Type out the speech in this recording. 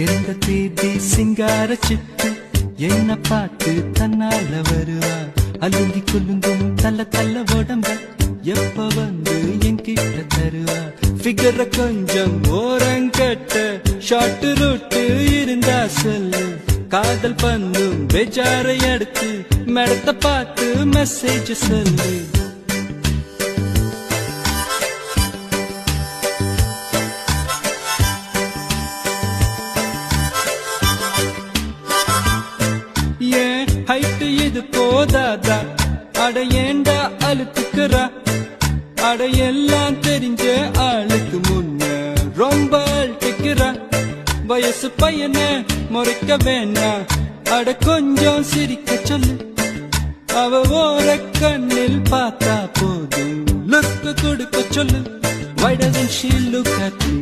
எந்த தேதி சிங்கார சிட்டு என்ன பார்த்து தன்னால வருவா அலுந்தி குலுங்கும் தள்ள தள்ள உடம்ப எப்ப வந்து என்கிட்ட தருவா ஃபிகர கொஞ்சம் ஓரங்கட்ட ஷார்ட் ரூட்டு இருந்தா சொல்லு காதல் பண்ணும் பெஜாரை அடுத்து மேடத்தை பார்த்து மெசேஜ் சொல்லு ஹைட்டு இது போதாதா அட ஏண்டா அழுத்துக்கிறா அட எல்லாம் தெரிஞ்ச ஆளுக்கு முன்ன ரொம்ப அழுத்துக்கிறா வயசு பையன முறைக்க வேணாம் அட கொஞ்சம் சிரிக்க சொல்லு அவ ஓர கண்ணில் பார்த்தா போதும் லுக்கு கொடுக்க சொல்லு Why doesn't she look at me?